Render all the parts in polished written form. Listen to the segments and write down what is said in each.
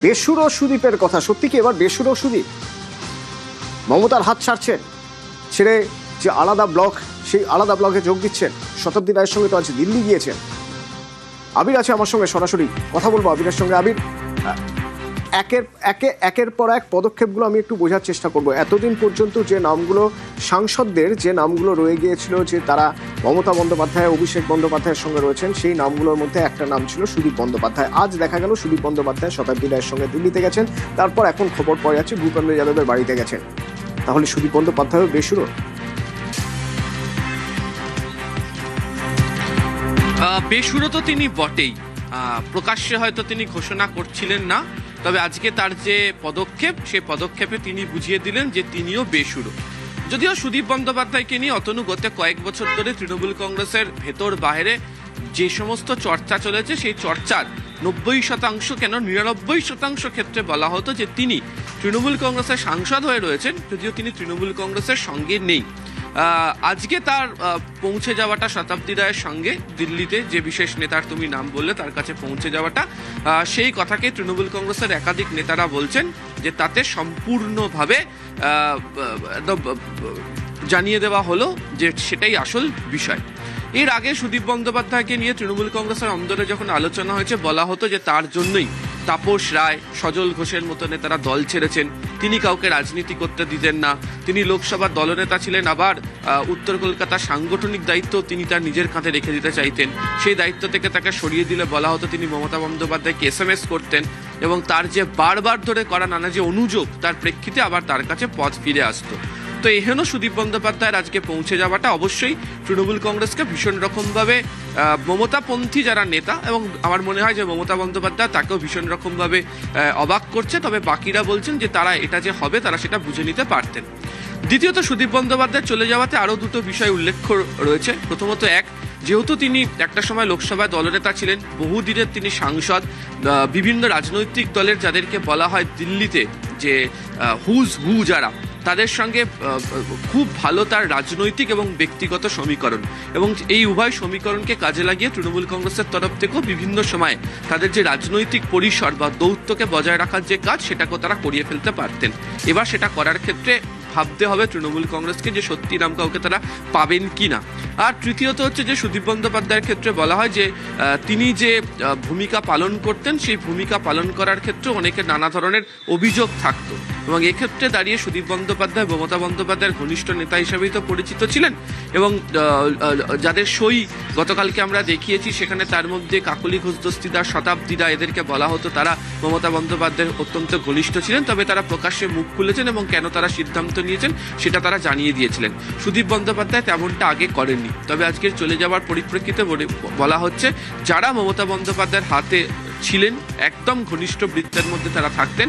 বেসুরো সুদীপের কথা, সত্যি কি এবার বেসুরো সুদীপ মমতার হাত ছাড়ছেন, ছেড়ে যে আলাদা ব্লক, সেই আলাদা ব্লকে যোগ দিচ্ছেন? শতাব্দী রায়ের সঙ্গে তো আজ দিল্লি গিয়েছেন। আবির আছে আমার সঙ্গে, সরাসরি কথা বলবো আবিরের সঙ্গে। আবির, একের পর এক পদক্ষেপগুলো আমি একটু বোঝার চেষ্টা করব। এতদিন পর্যন্ত যে নামগুলো, সাংসদদের যে নামগুলো রয়ে গিয়েছিল, যে তারা মমতা বন্দ্যোপাধ্যায়, অভিষেক বন্দ্যোপাধ্যায়ের সঙ্গে রয়েছেন, সেই নামগুলোর মধ্যে একটা নাম ছিল সুদীপ বন্দ্যোপাধ্যায়। আজ দেখা গেল সুদীপ বন্দ্যোপাধ্যায় শতাব্দী রায়ের সঙ্গে দিল্লিতে গেছেন, তারপর এখন খবর পাওয়া যাচ্ছে ভূপেন্দ্র যাদবের বাড়িতে গেছেন। তাহলে সুদীপ বন্দ্যোপাধ্যায়ও বেসুরো? বেসুরো তো তিনি বটেই, প্রকাশ্যে হয়তো তিনি ঘোষণা করছিলেন না, তবে আজকে তার যে পদক্ষেপ, সেই পদক্ষেপে তিনি বুঝিয়ে দিলেন যে তিনিও বেসুরো। যদিও সুদীপ বন্দ্যোপাধ্যায়কে নিয়ে অতনু গত কয়েক বছর ধরে তৃণমূল কংগ্রেসের ভেতর বাইরে যে সমস্ত চর্চা চলেছে, সেই চর্চার 90% কেন 99% ক্ষেত্রে বলা হতো যে তিনি তৃণমূল কংগ্রেসের সাংসদ হয়ে রয়েছেন, যদিও তিনি তৃণমূল কংগ্রেসের সঙ্গে নেই। আজকে তার পৌঁছে যাওয়াটা শতাব্দী রায়ের সঙ্গে দিল্লিতে, যে বিশেষ নেতার তুমি নাম বললে তার কাছে পৌঁছে যাওয়াটা, সেই কথাকে তৃণমূল কংগ্রেসের একাধিক নেতারা বলছেন যে তাতে সম্পূর্ণভাবে জানিয়ে দেওয়া হলো যে সেটাই আসল বিষয়। এর আগে সুদীপ বন্দ্যোপাধ্যায়কে নিয়ে তৃণমূল কংগ্রেসের অন্দরে যখন আলোচনা হয়েছে, বলা হতো যে তার জন্যই তাপস রায়, সজল ঘোষের মতো নেতারা দল ছেড়েছেন, তিনি কাউকে রাজনীতি করতে দিতেন না, তিনি লোকসভার দলনেতা ছিলেন, আবার উত্তর কলকাতার সাংগঠনিক দায়িত্ব তিনি তার নিজের কাঁধে রেখে দিতে চাইতেন। সেই দায়িত্ব থেকে তাকে সরিয়ে দিলে বলা হতো তিনি মমতা বন্দ্যোপাধ্যায়কে SMS করতেন, এবং তার যে বারবার ধরে করা নানা যে অনুযোগ, তার প্রেক্ষিতে আবার তার কাছে পথ ফিরে আসতো। তো এহেন সুদীপ বন্দ্যোপাধ্যায়ের আজকে পৌঁছে যাওয়াটা অবশ্যই তৃণমূল কংগ্রেসকে ভীষণ রকমভাবে, মমতাপন্থী যারা নেতা, এবং আমার মনে হয় যে মমতা বন্দ্যোপাধ্যায় তাকেও ভীষণ রকমভাবে অবাক করছে। তবে বাকিরা বলছেন যে তারা এটা যে হবে তারা সেটা বুঝে নিতে পারতেন। দ্বিতীয়ত, সুদীপ বন্দ্যোপাধ্যায় চলে যাওয়াতে আরও দুটো বিষয় উল্লেখ্য রয়েছে। প্রথমত, যেহেতু তিনি একটা সময় লোকসভায় দলনেতা ছিলেন, বহুদিনের তিনি সাংসদ, বিভিন্ন রাজনৈতিক দলের যাদেরকে বলা হয় দিল্লিতে যে হুজ হু যারা, তাদের সঙ্গে খুব ভালো তার রাজনৈতিক এবং ব্যক্তিগত সমীকরণ, এবং এই উভয় সমীকরণকে কাজে লাগিয়ে তৃণমূল কংগ্রেসের তরফ থেকেও বিভিন্ন সময় তাদের যে রাজনৈতিক পরিসর বা দৌত্যকে বজায় রাখার যে কাজ, সেটাকেও তারা করিয়ে ফেলতে পারতেন। এবার সেটা করার ক্ষেত্রে ভাবতে হবে তৃণমূল কংগ্রেসকে যে সত্যি নাম কাউকে তারা পাবেন কি না। আর তৃতীয়ত হচ্ছে যে সুদীপ বন্দ্যোপাধ্যায়ের ক্ষেত্রে বলা হয় যে তিনি যে ভূমিকা পালন করতেন, সেই ভূমিকা পালন করার ক্ষেত্রে অনেকের নানা ধরনের অভিযোগ থাকতো, এবং এক্ষেত্রে দাঁড়িয়ে সুদীপ বন্দ্যোপাধ্যায় মমতা বন্দ্যোপাধ্যায়ের ঘনিষ্ঠ নেতা হিসেবেই তো পরিচিত ছিলেন, এবং যাদের সই গতকালকে আমরা দেখিয়েছি, সেখানে তার মধ্যে কাকলি ঘোষ দস্তিদার, শতাব্দী রায়, এদেরকে বলা হতো তারা মমতা বন্দ্যোপাধ্যায়ের অত্যন্ত ঘনিষ্ঠ ছিলেন। তবে তারা প্রকাশ্যে মুখ খুলেছেন এবং কেন তারা সিদ্ধান্ত নিয়েছেন সেটা তারা জানিয়ে দিয়েছিলেন। সুদীপ বন্দ্যোপাধ্যায় তেমনটা আগে করেননি। তবে আজকের চলে যাওয়ার পরিপ্রেক্ষিতে বলা হচ্ছে যারা মমতা বন্দ্যোপাধ্যায়ের হাতে ছিলেন, একদম ঘনিষ্ঠ বৃত্তের মধ্যে তারা থাকতেন,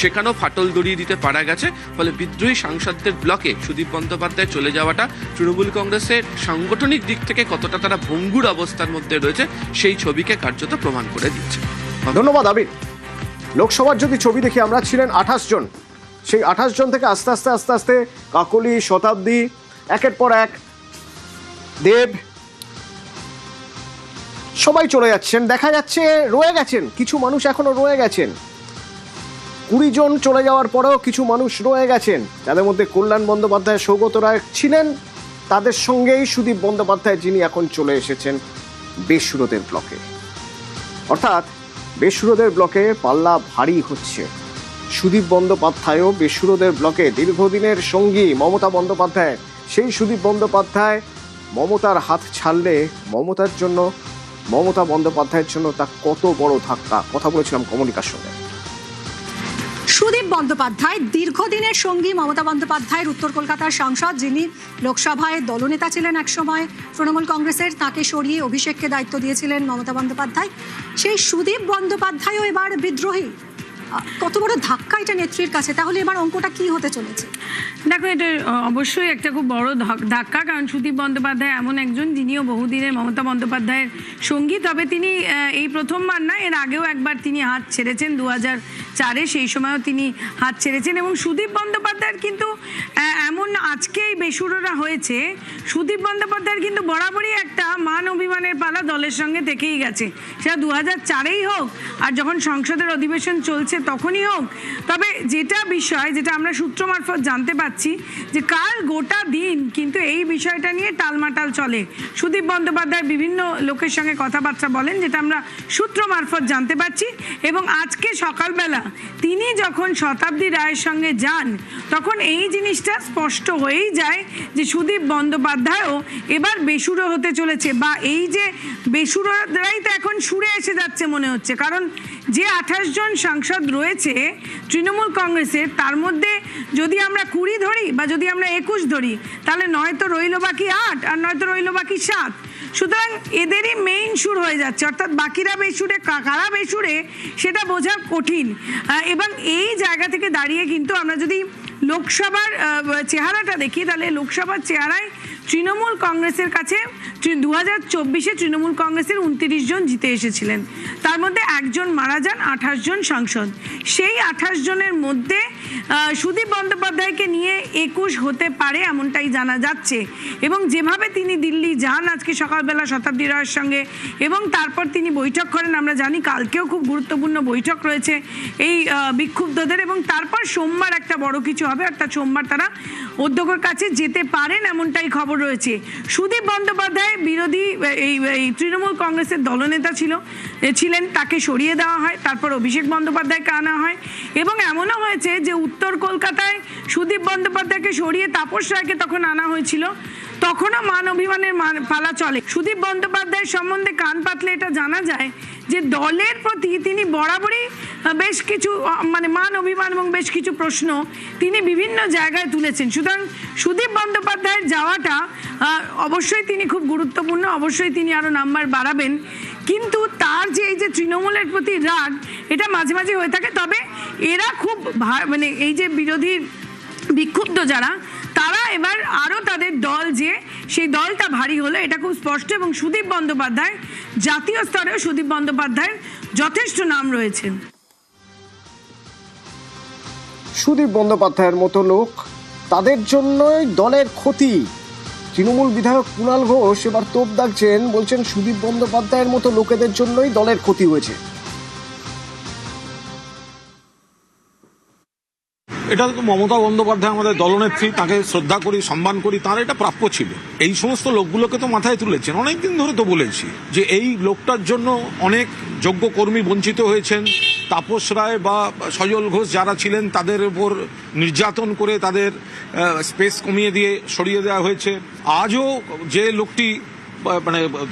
সেখানেও ফাটল দড়িয়ে দিতে পারা গেছে। ফলে বিদ্রোহী সাংসদদের ব্লকে সুদীপ বন্দ্যোপাধ্যায় চলে যাওয়াটা তৃণমূল কংগ্রেসের সাংগঠনিক দিক থেকে কতটা তারা ভঙ্গুর অবস্থার মধ্যে রয়েছে, সেই ছবিকে কার্যত প্রমাণ করে দিচ্ছে। ধন্যবাদ আবির। লোকসভার যদি ছবি দেখি আমরা, ছিলেন 28 জন, সেই 28 জন থেকে আস্তে আস্তে কাকলি, শতাব্দী, একের পর এক দেব, সবাই চলে যাচ্ছেন। দেখা যাচ্ছে রয়ে গেছেন কিছু মানুষ, এখনো রয়ে গেছেন। 20 জন চলে যাওয়ার পরেও কিছু মানুষ রয়ে গেছেন, যাদের মধ্যে কল্যাণ বন্দ্যোপাধ্যায়, সৌগত রায় ছিলেন। তাদের সঙ্গেই সুদীপ বন্দ্যোপাধ্যায়, যিনি এখন চলে এসেছেন বেসুরোদের ব্লকে। অর্থাৎ বেসুরোদের ব্লকে পাল্লা ভারী হচ্ছে। সুদীপ বন্দ্যোপাধ্যায়ও বেসুরোদের ব্লকে দীর্ঘদিনের সঙ্গী মমতা বন্দ্যোপাধ্যায়। সেই সুদীপ বন্দ্যোপাধ্যায় মমতার হাত ছাড়লে মমতা বন্দ্যোপাধ্যায়ের জন্য তা কত বড় ধাক্কা। কথা বলেছিলাম কমলিকার সঙ্গে। সুদীপ বন্দ্যোপাধ্যায় দীর্ঘদিনের সঙ্গী মমতা বন্দ্যোপাধ্যায়ের, উত্তর কলকাতার সাংসদ, যিনি লোকসভায় দলনেতা ছিলেন একসময় তৃণমূল কংগ্রেসের, তাকে সরিয়ে অভিষেককে দায়িত্ব দিয়েছিলেন মমতা বন্দ্যোপাধ্যায়। সেই সুদীপ বন্দ্যোপাধ্যায়ও এবার বিদ্রোহী। কত বড় ধাক্কা এটা নেত্রীর কাছে। তাহলে এবার অঙ্কটা কি হতে চলেছে? দেখো, এটা অবশ্যই একটা খুব বড় ধাক্কা, কারণ সুদীপ বন্দ্যোপাধ্যায় এমন একজন যিনিও বহুদিনের মমতা বন্দ্যোপাধ্যায়ের সঙ্গী। তবে তিনি এই প্রথমবার না, এর আগেও একবার তিনি হাত ছেড়েছেন 2004-এ সেই সময়ও তিনি হাত ছেড়েছেন। এবং সুদীপ বন্দ্যোপাধ্যায়ের কিন্তু এমন আজকেই বেসুরোরা হয়েছে, সুদীপ বন্দ্যোপাধ্যায়ের কিন্তু বরাবরই একটা মান অভিমানের পালা দলের সঙ্গে থেকেই গেছে, সেটা 2004-এই হোক আর যখন সংসদের অধিবেশন চলছে তখনই হোক। তবে যেটা বিষয়, যেটা আমরা সূত্র মারফত জানতে পাচ্ছি, যে কাল গোটা দিন কিন্তু এই বিষয়টা নিয়ে টালমাটাল চলে। সুদীপ বন্দ্যোপাধ্যায় বিভিন্ন লোকের সঙ্গে কথাবার্তা বলেন, যেটা আমরা সূত্র মারফত জানতে পারছি। এবং আজকে সকালবেলা তিনি যখন শতাব্দী রায়ের সঙ্গে যান, তখন এই জিনিসটা স্পষ্ট হয়েই যায় যে সুদীপ বন্দ্যোপাধ্যায়ও এবার বেসুরো হতে চলেছে, বা এই যে বেসুরোরাই তো এখন সুরে এসে যাচ্ছে মনে হচ্ছে। কারণ যে 28 জন সাংসদ রয়েছে তৃণমূল কংগ্রেসের, তার মধ্যে যদি আমরা 20 ধরি বা যদি আমরা 21 ধরি, তাহলে নয়তো রইল বাকি 8 আর নয়তো রইল বাকি 7। সুতরাং এদেরই মেইন সুর হয়ে যাচ্ছে, অর্থাৎ বাকিরা বেসুরে কারা বেসুরে সেটা বোঝা কঠিন। এবং এই জায়গা থেকে দাঁড়িয়ে কিন্তু আমরা যদি লোকসভার চেহারাটা দেখি, তাহলে লোকসভার চেহারায় তৃণমূল কংগ্রেসের কাছে 2024-এ তৃণমূল কংগ্রেসের 29 জন জিতে এসেছিলেন, তার মধ্যে একজন মারা যান, 28 জন সাংসদ। সেই 28 জনের মধ্যে সুদীপ বন্দ্যোপাধ্যায়কে নিয়ে 21 হতে পারে এমনটাই জানা যাচ্ছে। এবং যেভাবে তিনি দিল্লি যান আজকে সকালবেলা শতাব্দী রায়ের সঙ্গে, এবং তারপর তিনি বৈঠক করেন, আমরা জানি কালকেও খুব গুরুত্বপূর্ণ বৈঠক রয়েছে এই বিক্ষুব্ধদের, এবং তারপর সোমবার একটা বড় কিছু হবে, অর্থাৎ সোমবার তারা অধ্যক্ষের কাছে যেতে পারেন এমনটাই খবর রয়েছে। সুদীপ বন্দ্যোপাধ্যায় বিরোধী এই তৃণমূল কংগ্রেসের দলনেতা ছিলেন, তাকে সরিয়ে দেওয়া হয়, তারপর অভিষেক বন্দ্যোপাধ্যায়কে আনা হয়। এবং এমনও হয়েছে যে উত্তর কলকাতায় সুদীপ বন্দ্যোপাধ্যায়কে সরিয়ে তাপস রায়কে তখন আনা হয়েছিল, তখনও মান অভিমানের পালা চলে। সুদীপ বন্দ্যোপাধ্যায়ের সম্বন্ধে কান পাতলে এটা জানা যায় যে দলের প্রতি তিনি বরাবরই বেশ কিছু মান অভিমান এবং বেশ কিছু প্রশ্ন তিনি বিভিন্ন জায়গায় তুলেছেন। সুতরাং সুদীপ বন্দ্যোপাধ্যায়ের যাওয়াটা অবশ্যই তিনি খুব গুরুত্বপূর্ণ, অবশ্যই তিনি আরও নাম্বার বাড়াবেন। কিন্তু তার যে এই যে তৃণমূলের প্রতি রাগ, এটা মাঝে মাঝে হয়ে থাকে। তবে এরা খুব এই যে বিরোধী বিক্ষুব্ধ যারা, তারা এবার আরও তাদের দল যে সেই দলটা ভারী হলো, এটা খুব স্পষ্ট। এবং সুদীপ বন্দ্যোপাধ্যায়, জাতীয় স্তরেও সুদীপ বন্দ্যোপাধ্যায়ের যথেষ্ট নাম রয়েছে। সুদীপ বন্দ্যোপাধ্যায়ের মতো লোক, তাদের জন্যই দলের ক্ষতি। তৃণমূল বিধায়ক কুণাল ঘোষ এবার তোপ দাগছেন, বলছেন সুদীপ বন্দ্যোপাধ্যায়ের মতো লোকেদের জন্যই দলের ক্ষতি হয়েছে। এটা তো মমতা বন্দ্যোপাধ্যায় আমাদের দলনেত্রী, তাকে শ্রদ্ধা করি, সম্মান করি, তার এটা প্রাপ্য ছিল। এই সমস্ত লোকগুলোকে তো মাথায় তুলেছেন। অনেকদিন ধরে তো বলেছি যে এই লোকটার জন্য অনেক যোগ্য কর্মী বঞ্চিত হয়েছেন। তাপস রায় বা সজল ঘোষ যারা ছিলেন, তাদের উপর নির্যাতন করে তাদের স্পেস কমিয়ে দিয়ে সরিয়ে দেওয়া হয়েছে। আজও যে লোকটি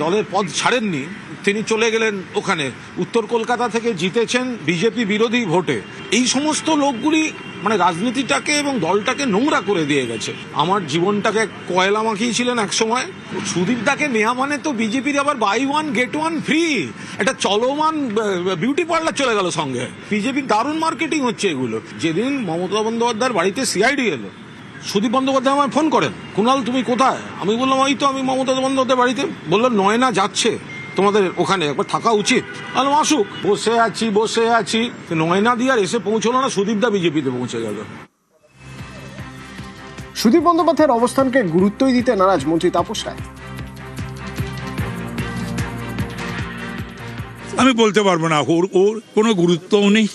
দলের পদ ছাড়েননি, তিনি চলে গেলেন ওখানে, উত্তর কলকাতা থেকে জিতেছেন বিজেপি বিরোধী ভোটে। এই সমস্ত লোকগুলি রাজনীতিটাকে এবং দলটাকে নোংরা করে দিয়ে গেছে। আমার জীবনটাকে কয়লা মাখিয়েছিলেন এক সময়। সুদীপদাকে নেওয়া মানে তো বিজেপির আবার buy one get one free, একটা চলমান বিউটি পার্লার চলে গেল সঙ্গে। বিজেপির দারুণ মার্কেটিং হচ্ছে এগুলো। যেদিন মমতা বন্দ্যোপাধ্যায়ের বাড়িতে সিআইডি এলো, সুদীপ বন্দ্যোপাধ্যায় আমায় ফোন করেন, কুণাল তুমি কোথায়? আমি বললাম এই তো আমি মমতা বন্দ্যোপাধ্যায়ের বাড়িতে। বললো নয়না যাচ্ছে তোমাদের ওখানে, একবার থাকা উচিত। বললাম আসুক। বসে আছি নয়না দিয়ে আর এসে পৌঁছলো না, সুদীপদা বিজেপিতে পৌঁছে গেল। সুদীপ বন্দ্যোপাধ্যায়ের অবস্থানকে গুরুত্বই দিতে নারাজ মন্ত্রী তাপস রায়। আমি বলতে পারবো না, ওর কোনো গুরুত্বও নেই,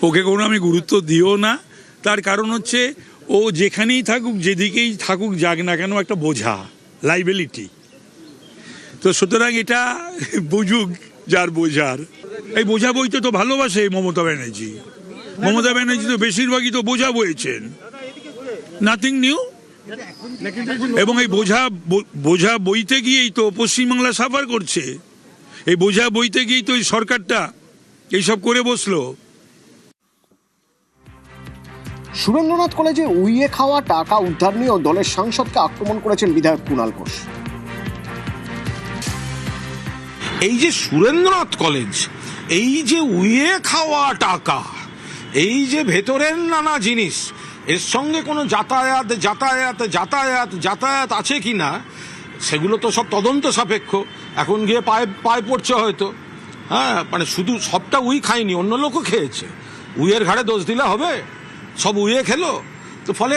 ওকে কোনো আমি গুরুত্ব দিও না। তার কারণ হচ্ছে ও যেখানেই থাকুক, যেদিকেই থাকুক, যাক না কেন একটা বোঝা, লাইবিলিটি। তো সুতরাং এটা বুঝুক যার বোঝার। এই বোঝা বইতে তো ভালোবাসে মমতা ব্যানার্জি। মমতা ব্যানার্জি তো বেশিরভাগই তো বোঝা বইছেন, নাথিং নিউ। এবং এই বোঝা বইতে গিয়েই তো পশ্চিমবাংলা সাফার করছে। এই বোঝা বইতে গিয়েই তো এই সরকারটা এইসব করে বসলো। সুরেন্দ্রনাথ কলেজে উইয়ে খাওয়া টাকা উদ্ধার নিয়েও দলের সাংসদকে আক্রমণ করেছেন বিধায়ক কুণাল ঘোষ। এই যে সুরেন্দ্রনাথ কলেজ, এই যে উইয়ে খাওয়া টাকা, এই যে ভেতরের নানা জিনিস, এর সঙ্গে কোনো যাতায়াত আছে কি না, সেগুলো তো সব তদন্ত সাপেক্ষ। এখন গিয়ে পায়ে পড়ছে হয়তো। হ্যাঁ, শুধু সবটা উই খায়নি, অন্য লোকও খেয়েছে। উইয়ের ঘাড়ে দোষ দিলে হবে? সব উইয়ে খেলো তো, ফলে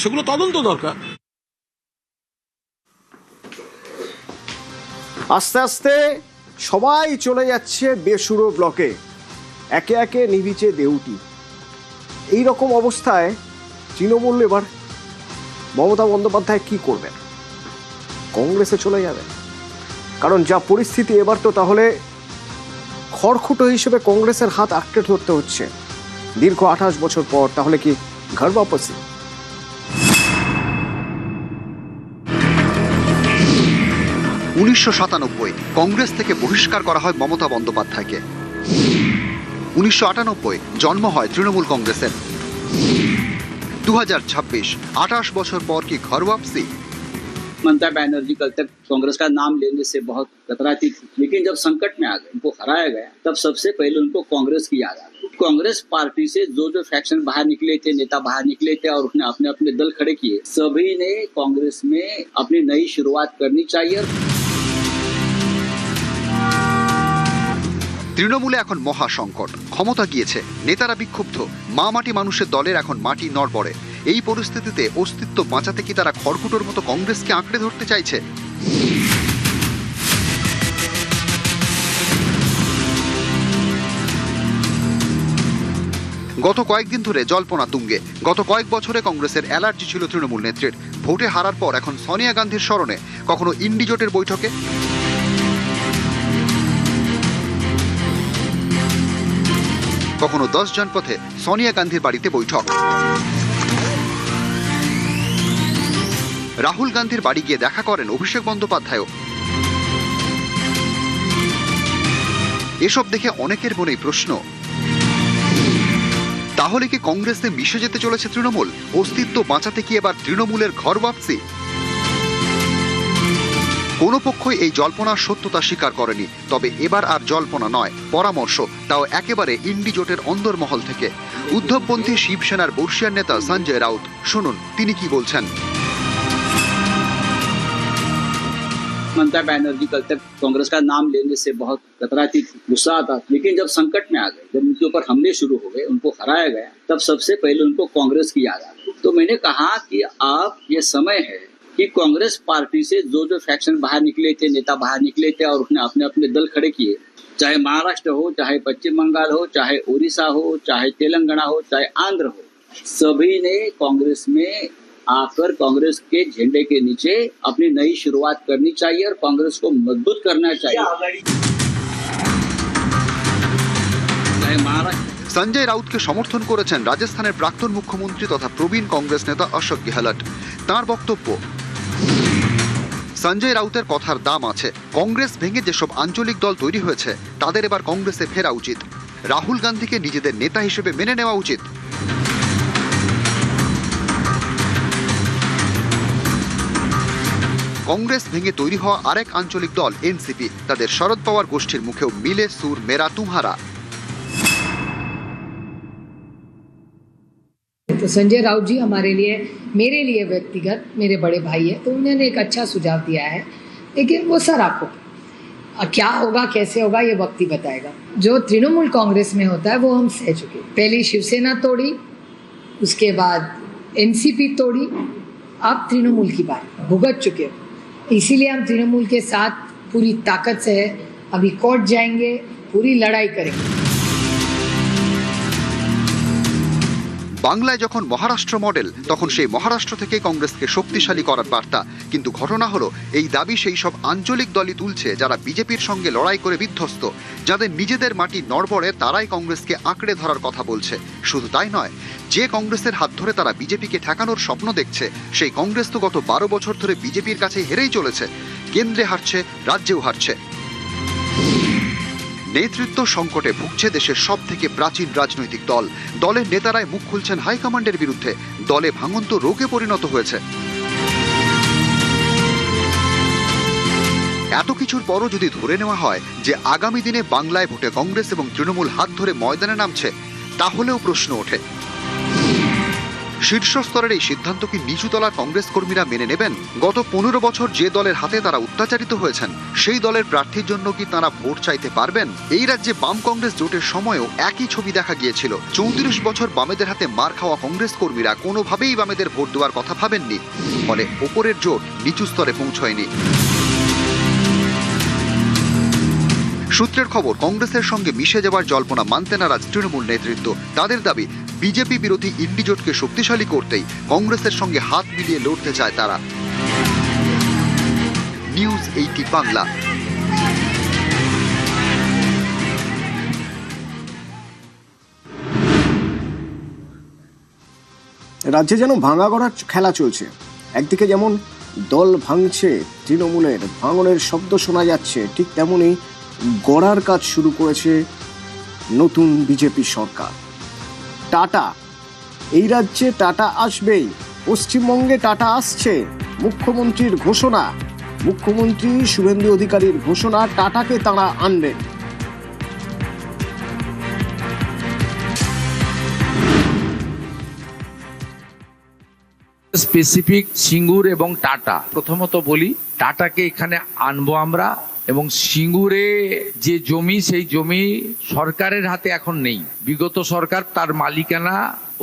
সেগুলো তদন্ত দরকার। আস্তে আস্তে সবাই চলে যাচ্ছে বেসুরো ব্লকে, একে একে নিভিচে দেউটি। এই রকম অবস্থায় তৃণমূল এবার মমতা বন্দ্যোপাধ্যায় কি করবেন? কংগ্রেসে চলে যাবে? কারণ যা পরিস্থিতি এবার, তো তাহলে খড়কুটো হিসেবে কংগ্রেসের হাত আঁকড়ে ধরতে হচ্ছে দীর্ঘ 28 বছর পর। তাহলে কি ঘর বাপসি? 1997 কংগ্রেস থেকে বহিষ্কার করা হয় মমতা বন্দ্যোপাধ্যায়কে। 1998 জন্ম হয় তৃণমূল কংগ্রেসের। 2026 28 বছর পর কি ঘর वापसी? ममता बनर्जी कल तक कांग्रेस का नाम लेने से बहुत कतराती थी, लेकिन जब संकट में आ गए, उनको हराया गया, तब सबसे पहले उनको कांग्रेस की याद आ गई। कांग्रेस पार्टी से जो फैक्शन बाहर निकले थे, नेता बाहर निकले थे और उसने अपने अपने दल खड़े किए, सभी ने कांग्रेस में अपनी नई शुरुआत करनी चाहिए। তৃণমূলে এখন মহা সংকট, ক্ষমতা গিয়েছে, নেতারা বিক্ষুব্ধ, মা মাটি মানুষের দলের এখন মাটি নড়বড়ে। এই পরিস্থিতিতে অস্তিত্ব বাঁচাতে কি তারা খড়কুটোর মতো কংগ্রেসকে আঁকড়ে ধরতে চাইছে? গত কয়েকদিন ধরে জল্পনা তুঙ্গে। গত কয়েক বছরে কংগ্রেসের অ্যালার্জি ছিল তৃণমূল নেত্রীর। ভোটে হারার পর এখন সোনিয়া গান্ধীর স্মরণে, কখনো ইন্ডি জোটের বৈঠকে, কখনো 10 জনপথে সোনিয়া গান্ধীর বাড়িতে বৈঠক। রাহুল গান্ধীর বাড়ি গিয়ে দেখা করেন অভিষেক বন্দ্যোপাধ্যায়ও। এসব দেখে অনেকের মনেই প্রশ্ন, তাহলে কি কংগ্রেসে মিশে যেতে চলেছে তৃণমূল? অস্তিত্ব বাঁচাতে কি এবার তৃণমূলের ঘর वापसी? কোন পক্ষই এই জল্পনার সত্যতা স্বীকার করেনি। তবে এবার আর জল্পনা নয়, পরামর্শ, তাও একেবারে ইন্ডি জোটের অন্দরমহল থেকে। উদ্ধবপন্থী শিবসেনার বর্ষিয়ান নেতা সঞ্জয় রাউত, শুনুন তিনি কি বলছেন। ममता बनर्जी कल तक कांग्रेस का नाम लेने से बहुत कतराती थी, गुस्सा आता, लेकिन जब संकट में आ गए, जब उनके ऊपर हमले शुरू हो गए, उनको हराया गया, तब सबसे पहले उनको कांग्रेस की याद आ गई। तो मैंने कहा कि अब ये समय है कि कांग्रेस पार्टी से जो फैक्शन बाहर निकले थे, नेता बाहर निकले थे और उसने अपने अपने दल खड़े किए, चाहे महाराष्ट्र हो, चाहे पश्चिम बंगाल हो, चाहे उड़ीसा हो, चाहे तेलंगाना हो, चाहे आंध्र हो, सभी ने कांग्रेस में आकर कांग्रेस के झंडे के नीचे अपनी नई शुरुआत करनी चाहिए और कांग्रेस को मजबूत करना चाहिए। সঞ্জয় রাউতকে সমর্থন করেছেন রাজস্থানের প্রাক্তন মুখ্যমন্ত্রী তথা প্রবীণ কংগ্রেস নেতা অশোক গেহলট। তার বক্তব্য, সঞ্জয় রাউতের কথার দাম আছে। কংগ্রেস ভেঙে যেসব আঞ্চলিক দল তৈরি হয়েছে, তাদের এবার কংগ্রেসে ফেরা উচিত। রাহুল গান্ধীকে নিজেদের নেতা হিসেবে মেনে নেওয়া উচিত। কংগ্রেস ভেঙে তৈরি হওয়া আরেক আঞ্চলিক দল এনসিপি, তাদের শরদ পাওয়ার গোষ্ঠীর মুখেও মিলে সুর মেরা তুমহারা। तो संजय राउत जी हमारे लिए, मेरे लिए व्यक्तिगत मेरे बड़े भाई है, तो उन्होंने एक अच्छा सुझाव दिया है, लेकिन वो सर आपको क्या होगा कैसे होगा ये वक्त ही बताएगा। जो तृणमूल कांग्रेस में होता है वो हम सह चुके। पहले शिवसेना तोड़ी, उसके बाद एनसीपी तोड़ी, अब तृणमूल की बात, भुगत चुके हो। इसीलिए हम तृणमूल के साथ पूरी ताकत से है, अभी कोर्ट जाएंगे, पूरी लड़ाई करेंगे। বাংলায় যখন মহারাষ্ট্র মডেল, তখন সেই মহারাষ্ট্র থেকে কংগ্রেসকে শক্তিশালী করার বার্তা। কিন্তু ঘটনা হলো, এই দাবি সেই সব আঞ্চলিক দলই তুলছে যারা বিজেপির সঙ্গে লড়াই করে বিধ্বস্ত, যাদের নিজেদের মাটি নড়বড়ে, তারাই কংগ্রেসকে আঁকড়ে ধরার কথা বলছে। শুধু তাই নয়, যে কংগ্রেসের হাত ধরে তারা বিজেপিকে ঠেকানোর স্বপ্ন দেখছে, সেই কংগ্রেস তো গত 12 বছর ধরে বিজেপির কাছে হেরেই চলেছে। কেন্দ্রে হারছে, রাজ্যেও হারছে। নেতৃত্ব সংকটে ভুগছে দেশের সব থেকে প্রাচীন রাজনৈতিক দল। দলের নেতারাই মুখ খুলছেন হাইকমান্ডের বিরুদ্ধে। দলে ভাঙন তো রোগে পরিণত হয়েছে। এত কিছুর পরও যদি ধরে নেওয়া হয় যে আগামী দিনে বাংলায় ভোটে কংগ্রেস এবং তৃণমূল হাত ধরে ময়দানে নামছে, তাহলেও প্রশ্ন ওঠে, শীর্ষস্তরের এই সিদ্ধান্ত কি নিচুতলার কংগ্রেস কর্মীরা মেনে নেবেন? গত 15 বছর যে দলের হাতে তারা অত্যাচারিত হয়েছেন, সেই দলের প্রার্থীর জন্য কি তারা ভোট চাইতে পারবেন? এই রাজ্যে বাম কংগ্রেস জোটের সময়ও একই ছবি দেখা গিয়েছিল। 34 বছর বামেদের হাতে মার খাওয়া কংগ্রেস কর্মীরা কোনোভাবেই বামেদের ভোট দেওয়ার কথা ভাবেননি, ফলে ওপরের জোট নিচু স্তরে পৌঁছয়নি। সূত্রের খবর, কংগ্রেসের সঙ্গে মিশে যাওয়ার জল্পনা মানতে নারাজ তৃণমূল নেতৃত্ব। তাদের দাবি, বিজেপি বিরোধী ইন্ডি জোটকে শক্তিশালী করতেই কংগ্রেসের সঙ্গে হাত মিলিয়ে লড়তে চায় তারা। নিউজ 18 বাংলা। রাজ্যে যেন ভাঙা গড়ার খেলা চলছে। একদিকে যেমন দল ভাঙছে, তৃণমূলের ভাঙনের শব্দ শোনা যাচ্ছে, ঠিক তেমনই গড়ার কাজ শুরু করেছে নতুন বিজেপি সরকার। টাটা, এই রাজ্যে টাটা আসবেই, পশ্চিমবঙ্গে টাটা আসছে। মুখ্যমন্ত্রীর ঘোষণা, মুখ্যমন্ত্রী শুভেন্দু অধিকারীর ঘোষণা, টাটাকে তাঁরা আনবেন। স্পেসিফিক সিঙ্গুর এবং টাটা, প্রথমত বলি টাটাকে এখানে আনবো আমরা, এবং সিঙ্গুরে যে জমি, সেই জমি সরকারের হাতে এখন নেই। বিগত সরকার তার মালিকানা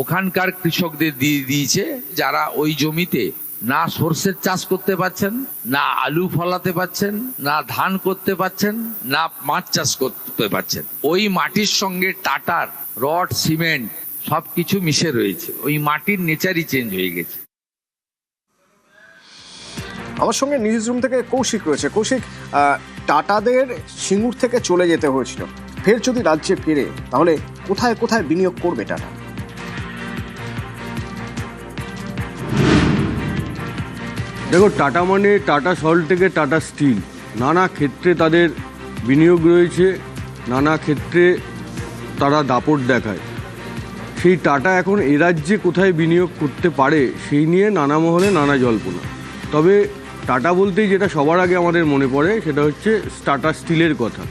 ওখানকার কৃষকদের দিয়ে দিয়েছে, যারা ওই জমিতে না সর্ষের চাষ করতে পারছেন, না আলু ফলাতে পারছেন, না ধান করতে পারছেন, না মাছ চাষ করতে পারছেন। ওই মাটির সঙ্গে টাটার রড, সিমেন্ট সবকিছু মিশে রয়েছে। ওই মাটির নেচারই চেঞ্জ হয়ে গেছে। আমার সঙ্গে নিউজ রুম থেকে কৌশিক রয়েছে। কৌশিক, টাটাদের সিঙ্গুর থেকে চলে যেতে হয়েছিল, ফের যদি রাজ্যে ফিরে তাহলে কোথায় কোথায় বিনিয়োগ করবে টাটা? দেখো, টাটা মানে টাটা সল্ট থেকে টাটা স্টিল, নানা ক্ষেত্রে তাদের বিনিয়োগ রয়েছে, নানা ক্ষেত্রে তারা দাপট দেখায়। সেই টাটা এখন এ রাজ্যে কোথায় বিনিয়োগ করতে পারে সেই নিয়ে নানা মহলে নানা জল্পনা। তবে টাটা বলতেই যেটা সবার আগে আমাদের মনে পড়ে সেটা হচ্ছে টাটা স্টিলের কথা,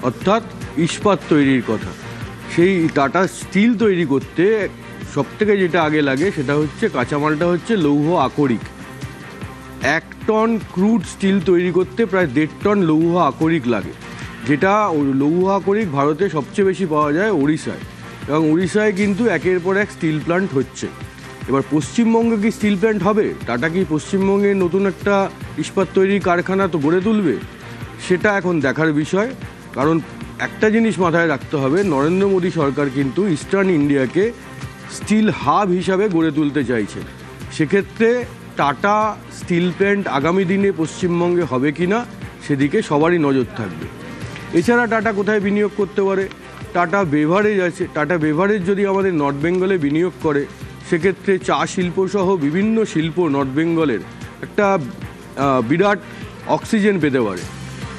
অর্থাৎ ইস্পাত তৈরির কথা। সেই টাটা স্টিল তৈরি করতে সবথেকে যেটা আগে লাগে সেটা হচ্ছে কাঁচামালটা হচ্ছে লৌহ আকরিক। 1 টন ক্রুড স্টিল তৈরি করতে প্রায় 1.5 টন লৌহ আকরিক লাগে, যেটা লৌহ আকরিক ভারতে সবচেয়ে বেশি পাওয়া যায় ওড়িশায়, এবং উড়িষ্যায় কিন্তু একের পর এক স্টিল প্ল্যান্ট হচ্ছে। এবার পশ্চিমবঙ্গে কি স্টিল প্ল্যান্ট হবে? টাটা কি পশ্চিমবঙ্গে নতুন একটা ইস্পাত তৈরির কারখানা তো গড়ে তুলবে? সেটা এখন দেখার বিষয়। কারণ একটা জিনিস মাথায় রাখতে হবে, নরেন্দ্র মোদী সরকার কিন্তু ইস্টার্ন ইন্ডিয়াকে স্টিল হাব হিসাবে গড়ে তুলতে চাইছে। সেক্ষেত্রে টাটা স্টিল প্ল্যান্ট আগামী দিনে পশ্চিমবঙ্গে হবে কি না সেদিকে সবারই নজর থাকবে। এছাড়া টাটা কোথায় বিনিয়োগ করতে পারে? টাটা বেভারেজ আছে। টাটা বেভারেজ যদি আমাদের নর্থ বেঙ্গলে বিনিয়োগ করে, সেক্ষেত্রে চা শিল্প সহ বিভিন্ন শিল্প নর্থ বেঙ্গলের একটা বিরাট অক্সিজেন পেতে পারে।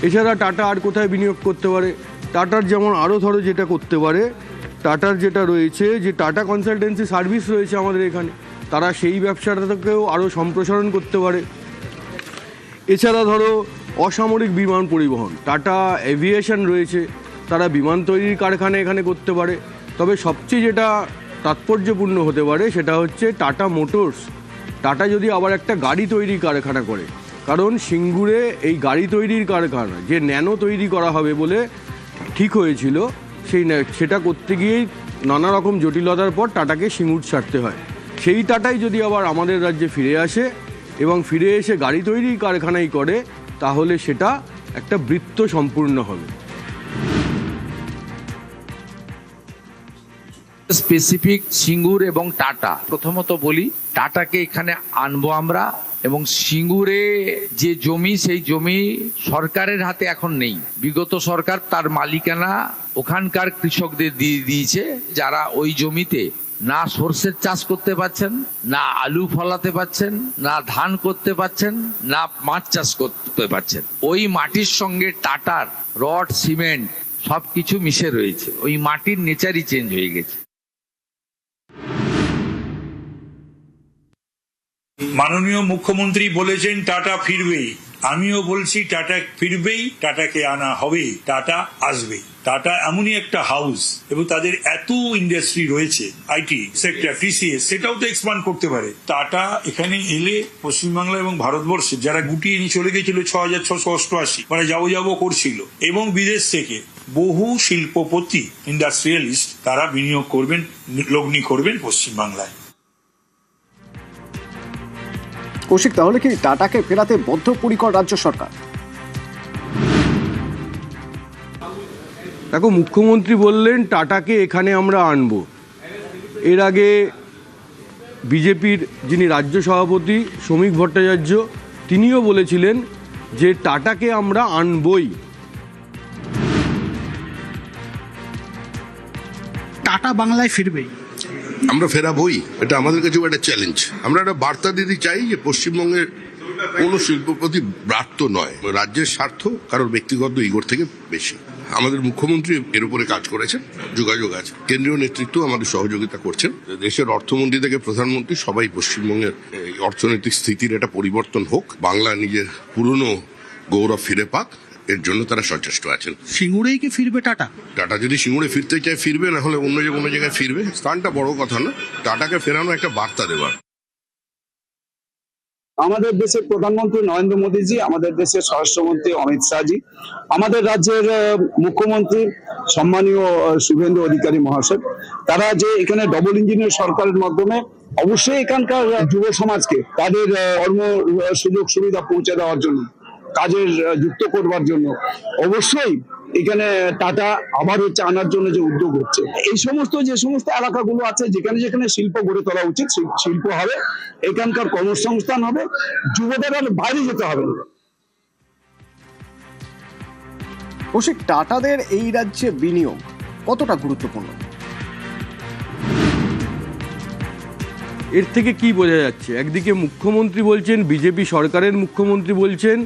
এছাড়া টাটা আর কোথায় বিনিয়োগ করতে পারে? টাটার যেমন আরও ধরো যেটা করতে পারে, টাটার যেটা রয়েছে যে টাটা কনসালটেন্সি সার্ভিস রয়েছে আমাদের এখানে, তারা সেই ব্যবসাটাকেও আরও সম্প্রসারণ করতে পারে। এছাড়া ধরো অসামরিক বিমান পরিবহন, টাটা এভিয়েশন রয়েছে, তারা বিমান তৈরির কারখানা এখানে করতে পারে। তবে সবচেয়ে যেটা তাৎপর্যপূর্ণ হতে পারে সেটা হচ্ছে টাটা মোটরস। টাটা যদি আবার একটা গাড়ি তৈরির কারখানা করে, কারণ সিঙ্গুরে এই গাড়ি তৈরির কারখানা যে ন্যানো তৈরি করা হবে বলে ঠিক হয়েছিল, সেটা করতে গিয়েই নানা রকম জটিলতার পর টাটাকে সিঙ্গুর ছাড়তে হয়। সেই টাটাই যদি আবার আমাদের রাজ্যে ফিরে আসে এবং ফিরে এসে গাড়ি তৈরির কারখানাই করে, তাহলে সেটা একটা বৃত্ত সম্পূর্ণ হবে। স্পেসিফিক সিঙ্গুর এবং টাটা, প্রথমত বলি টাটাকে এখানে আনবো আমরা, এবং সিঙ্গুরে যে জমি, সেই জমি সরকারের হাতে এখন নেই। বিগত সরকার তার মালিকানা ওখানকার কৃষকদের দিয়ে দিয়েছে, যারা ওই জমিতে না সর্ষের চাষ করতে পারছেন, না আলু ফলাতে পারছেন, না ধান করতে পারছেন, না মাছ চাষ করতে পারছেন। ওই মাটির সঙ্গে টাটার রড, সিমেন্ট সবকিছু মিশে রয়েছে। ওই মাটির নেচারই চেঞ্জ হয়ে গেছে। মাননীয় মুখ্যমন্ত্রী বলেছেন টাটা ফিরবেই, আমিও বলছি টাটা ফিরবেই, টাটাকে আনা হবেই, টাটা আসবেই। টাটা এমনই একটা হাউস এবং তাদের এত ইন্ডাস্ট্রি রয়েছে, আইটি সেক্টর, টিসিএস, সেটাও তো এক্সপান্ড করতে পারে। টাটা এখানে এলে পশ্চিমবাংলা এবং ভারতবর্ষে যারা গুটিয়ে নিয়ে চলে গেছিল 6,688, মানে যাবো করছিল, এবং বিদেশ থেকে বহু শিল্পপতি, ইন্ডাস্ট্রিয়ালিস্ট তারা বিনিয়োগ করবেন, লগ্নি করবেন পশ্চিমবাংলায়। কৌশিক, তাহলে কি টাটাকে ফেরাতে বদ্ধপরিকর রাজ্য সরকার? দেখো, মুখ্যমন্ত্রী বললেন টাটাকে এখানে আমরা আনব। এর আগে বিজেপির যিনি রাজ্য সভাপতি শ্রমিক ভট্টাচার্য, তিনিও বলেছিলেন যে টাটাকে আমরা আনবই। টাটা বাংলায় ফিরবেই, আমরা ফেরাবই, এটা আমাদের কাছে একটা চ্যালেঞ্জ। আমরা একটা বার্তা দিতে চাই যে পশ্চিমবঙ্গের কোনো শিল্পপতি ব্রাত্য নয়, রাজ্যের স্বার্থ কারোর ব্যক্তিগত ইগোর থেকে বেশি। আমাদের মুখ্যমন্ত্রী এর উপরে কাজ করেছেন, যোগাযোগ আছে, কেন্দ্রীয় নেতৃত্ব আমাদের সহযোগিতা করছেন। দেশের অর্থমন্ত্রী থেকে প্রধানমন্ত্রী সবাই পশ্চিমবঙ্গের অর্থনৈতিক স্থিতির একটা পরিবর্তন হোক, বাংলা নিজের পুরনো গৌরব ফিরে পাক, এর জন্য তারা সচেষ্ট আছেন। সিঙ্গুরেই কি ফিরবে টাটা? টাটা যদি সিঙ্গুরে ফিরতে চায় ফিরবে, না হলে অন্য কোনো জায়গায় ফিরবে। স্থানটা বড় কথা না, টাটাকে ফেরানো একটা বার্তা দেওয়ার। আমাদের দেশের প্রধানমন্ত্রী নরেন্দ্র মোদীজি, আমাদের দেশের স্বরাষ্ট্রমন্ত্রী অমিত শাহজি, আমাদের রাজ্যের মুখ্যমন্ত্রী সম্মানীয় শুভেন্দু অধিকারী মহাশয়, তারা যে এখানে ডবল ইঞ্জিনের সরকারের মাধ্যমে অবশ্যই এখানকার যুব সমাজকে তাদের কর্ম সুযোগ সুবিধা পৌঁছে দেওয়ার জন্য, কাজের যুক্ত করবার জন্য অবশ্যই এখানে টাটা আবার আনার জন্য যে উদ্যোগ হচ্ছে, এই সমস্ত যে সমস্ত এলাকাগুলো আছে যেখানে যেখানে শিল্প গড়ে তোলা উচিত, শিল্প হবে, এখানকার কর্মসংস্থান হবে, যুবদের আর বাইরে যেতে হবে না। কৌশিক, টাটাদের এই রাজ্যে বিনিয়োগ কতটা গুরুত্বপূর্ণ? এর থেকে কি বোঝা যাচ্ছে? একদিকে মুখ্যমন্ত্রী বলছেন, বিজেপি সরকারের মুখ্যমন্ত্রী বলছেন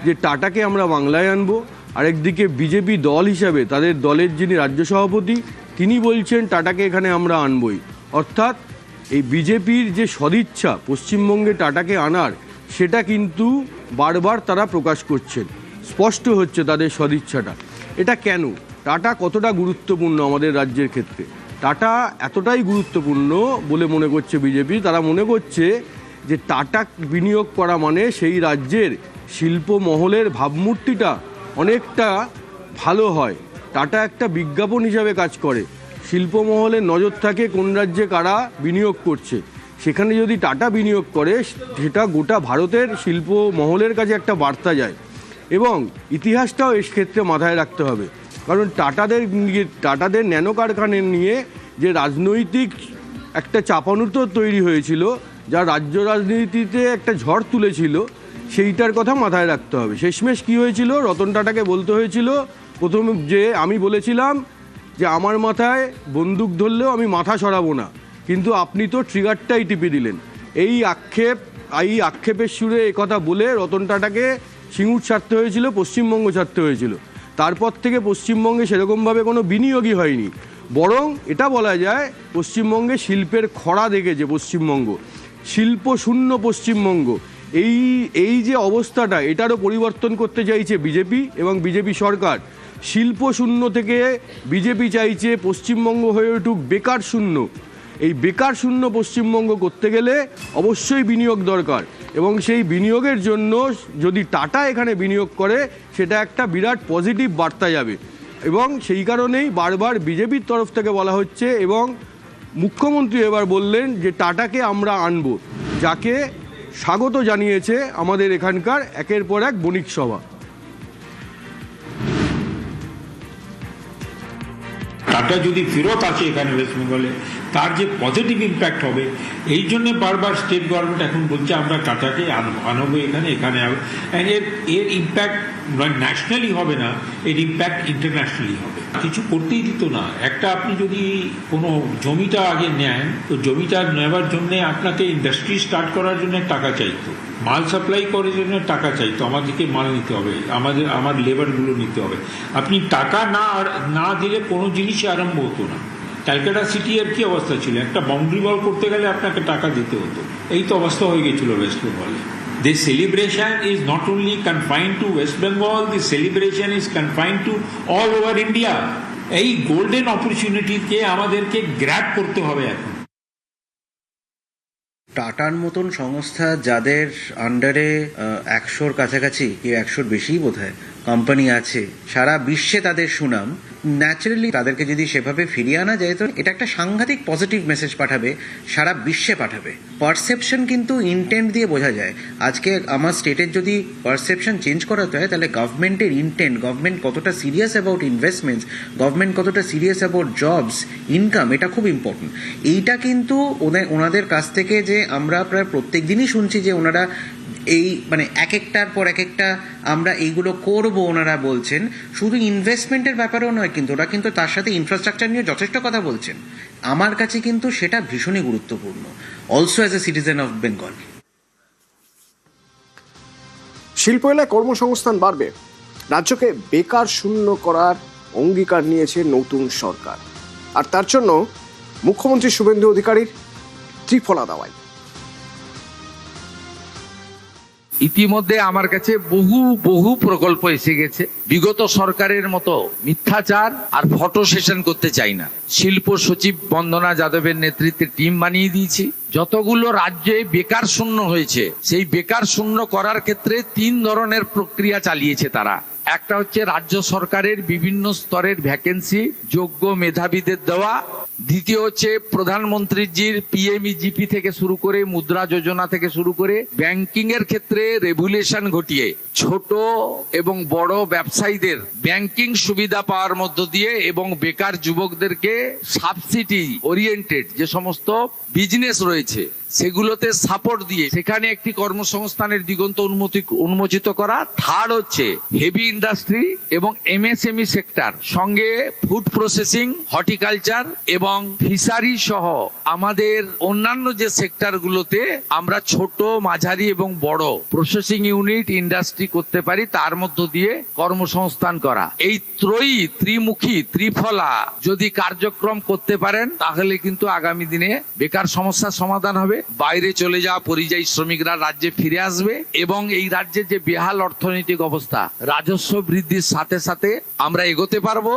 যে টাটাকে আমরা বাংলায় আনবো, আরেকদিকে বিজেপি দল হিসাবে তাদের দলের যিনি রাজ্য সভাপতি তিনি বলছেন টাটাকে এখানে আমরা আনবই। অর্থাৎ এই বিজেপির যে সদিচ্ছা পশ্চিমবঙ্গে টাটাকে আনার, সেটা কিন্তু বারবার তারা প্রকাশ করছেন, স্পষ্ট হচ্ছে তাদের সদিচ্ছাটা। এটা কেন? টাটা কতটা গুরুত্বপূর্ণ আমাদের রাজ্যের ক্ষেত্রে? টাটা এতটাই গুরুত্বপূর্ণ বলে মনে করছে বিজেপি। তারা মনে করছে যে টাটা বিনিয়োগ করা মানে সেই রাজ্যের শিল্প মহলের ভাবমূর্তিটা অনেকটা ভালো হয়। টাটা একটা বিজ্ঞাপন হিসাবে কাজ করে, শিল্প মহলের নজর থাকে কোন রাজ্যে কারা বিনিয়োগ করছে। সেখানে যদি টাটা বিনিয়োগ করে, সেটা গোটা ভারতের শিল্প মহলের কাছে একটা বার্তা যায়। এবং ইতিহাসটাও এর ক্ষেত্রে মাথায় রাখতে হবে, কারণ টাটাদের ন্যানো কারখানা নিয়ে যে রাজনৈতিক একটা চাপানুতর তৈরি হয়েছিল, যা রাজ্য রাজনীতিতে একটা ঝড় তুলেছিল, সেইটার কথা মাথায় রাখতে হবে। শেষমেশ কী হয়েছিল? রতন টাটাকে বলতে হয়েছিল প্রথম যে আমি বলেছিলাম যে আমার মাথায় বন্দুক ধরলেও আমি মাথা সরাবো না, কিন্তু আপনি তো ট্রিগারটাই টিপে দিলেন। এই আক্ষেপের সুরে কথা বলে রতন টাটাকে সিঙ্গুর ছাড়তে হয়েছিল, পশ্চিমবঙ্গ ছাড়তে হয়েছিল। তারপর থেকে পশ্চিমবঙ্গে সেরকমভাবে কোনো বিনিয়োগই হয়নি, বরং এটা বলা যায় পশ্চিমবঙ্গে শিল্পের খরা দেখেছে পশ্চিমবঙ্গ, শিল্প শূন্য পশ্চিমবঙ্গ। এই যে অবস্থাটা, এটারও পরিবর্তন করতে চাইছে বিজেপি এবং বিজেপি সরকার। শিল্প শূন্য থেকে বিজেপি চাইছে পশ্চিমবঙ্গ হয়ে উঠুক বেকার শূন্য। এই বেকার শূন্য পশ্চিমবঙ্গ করতে গেলে অবশ্যই বিনিয়োগ দরকার, এবং সেই বিনিয়োগের জন্য যদি টাটা এখানে বিনিয়োগ করে, সেটা একটা বিরাট পজিটিভ বার্তা যাবে। এবং সেই কারণেই বারবার বিজেপির তরফ থেকে বলা হচ্ছে, এবং মুখ্যমন্ত্রী এবার বললেন যে টাটাকে আমরা আনব, যাকে স্বাগত জানিয়েছে আমাদের এখানকার একের পর এক বণিক সভা। টাটা যদি ফেরত আসে এখানে ওয়েস্ট বেঙ্গলে, তার যে পজিটিভ ইম্প্যাক্ট হবে, এই জন্য বারবার স্টেট গভর্নমেন্ট এখন বলছে আমরা টাটাকে আনবো এখানে এর ইম্প্যাক্ট ন্যাশনালি হবে না, এর ইম্প্যাক্ট ইন্টারন্যাশনালি হবে। কিছু করতেই দিত না। একটা আপনি যদি কোনো জমিটা আগে নেন, তো জমিটা নেওয়ার জন্য আপনাকে ইন্ডাস্ট্রি স্টার্ট করার জন্য টাকা চাইতো, মাল সাপ্লাই করার জন্য টাকা চাইতো, আমাদেরকে মাল নিতে হবে, আমার লেবারগুলো নিতে হবে। আপনি টাকা না দিলে কোনো জিনিসই আরম্ভ হতো না। ক্যালকাটা সিটি এর কি অবস্থা ছিল? একটা বাউন্ডারি ওয়াল করতে গেলে আপনাকে টাকা দিতে হতো। এই তো অবস্থা হয়ে গেছিল ওয়েস্ট বেঙ্গলে। This celebration is not only confined to West Bengal, the celebration is confined to all over India. এই গোল্ডেন অপরচুনিটিকে আমাদেরকে গ্র্যাব করতে হবে এখন। টাটার মতন সংস্থা যাদের আন্ডারে 100-র কাছাকাছি কি 100-র বেশিই বোধহয় কোম্পানি আছে, সারা বিশ্বে তাদের সুনাম, ন্যাচারালি তাদেরকে যদি সেভাবে ফিরিয়ে আনা যায় তো এটা একটা সাংঘাতিক পজিটিভ মেসেজ পাঠাবে, সারা বিশ্বে পাঠাবে। পারসেপশন কিন্তু ইন্টেন্ট দিয়ে বোঝা যায়। আজকে আমার স্টেটের যদি পারসেপশন চেঞ্জ করাতে হয় তাহলে গভর্নমেন্টের ইন্টেন্ট, গভর্নমেন্ট কতটা সিরিয়াস অ্যাবাউট ইনভেস্টমেন্টস, গভর্নমেন্ট কতটা সিরিয়াস অ্যাবাউট জবস, ইনকাম, এটা খুব ইম্পর্টেন্ট। এইটা কিন্তু ওনাদের কাছ থেকে যে আমরা প্রায় প্রত্যেক দিনই শুনছি যে ওনারা এই মানে এক একটার পর এক একটা আমরা এইগুলো করব ওনারা বলছেন, শুধু ইনভেস্টমেন্টের ব্যাপারেও নয় কিন্তু ওরা কিন্তু তার সাথে ইনফ্রাস্ট্রাকচার নিয়ে যথেষ্ট কথা বলছেন। আমার কাছে কিন্তু সেটা ভীষণই গুরুত্বপূর্ণ, also as a citizen of Bengal. শিল্প এলাকায় কর্মসংস্থান বাড়বে, রাজ্যকে বেকার শূন্য করার অঙ্গীকার নিয়েছে নতুন সরকার, আর তার জন্য মুখ্যমন্ত্রী শুভেন্দু অধিকারীর ত্রিফলা দাওয়াই। ইতিমধ্যে আমার কাছে বহু প্রকল্প এসে গেছে। বিগত সরকারের মতো মিথ্যাচার আর ফটো সেশন করতে চাই না। শিল্প সচিব বন্দনা যাদবের নেতৃত্বে টিম বানিয়ে দিয়েছি। যতগুলো রাজ্যে বেকার শূন্য হয়েছে সেই বেকার শূন্য করার ক্ষেত্রে 3 ধরনের প্রক্রিয়া চালিয়েছে তারা। একটা হচ্ছে রাজ্য সরকারের বিভিন্ন স্তরের ভ্যাকেন্সি যোগ্য মেধাবীদের দেওয়া, দ্বিতীয় হচ্ছে প্রধানমন্ত্রীজির পিএমইজিপি থেকে শুরু করে মুদ্রা যোজনা থেকে শুরু করে ব্যাংকিং এর ক্ষেত্রে রেগুলেশন ঘটিয়ে ছোট এবং বড় ব্যবসায়ীদের ব্যাংকিং সুবিধা পাওয়ার মধ্য দিয়ে এবং বেকার যুবকদেরকে সাবসিডি ওরিয়েন্টেড যে সমস্ত বিজনেস রয়েছে সেগুলোতে সাপোর্ট দিয়ে সেখানে একটি কর্মসংস্থানের দিগন্ত উন্মোচিত করা। থার্ড হচ্ছে হেভি ইন্ডাস্ট্রি এবং এমএসএমই সেক্টর, সঙ্গে ফুড প্রসেসিং, হর্টিকালচার এবং ফিশারি সহ আমাদের অন্যান্য যে সেক্টরগুলোতে আমরা ছোট, মাঝারি এবং বড় প্রসেসিং ইউনিট, ইন্ডাস্ট্রি করতে পারি, তার মধ্য দিয়ে কর্মসংস্থান করা। এই ত্রিমুখী ত্রিফলা যদি কার্যক্রম করতে পারেন তাহলে কিন্তু আগামী দিনে বেকার সমস্যার সমাধান হবে। বাইরে চলে যাওয়া পরিযায়ী শ্রমিকরা রাজ্যে ফিরে আসবে এবং এই রাজ্যের যে বেহাল অর্থনৈতিক অবস্থা, রাজস্ব বৃদ্ধির সাথে সাথে আমরা এগোতে পারবো।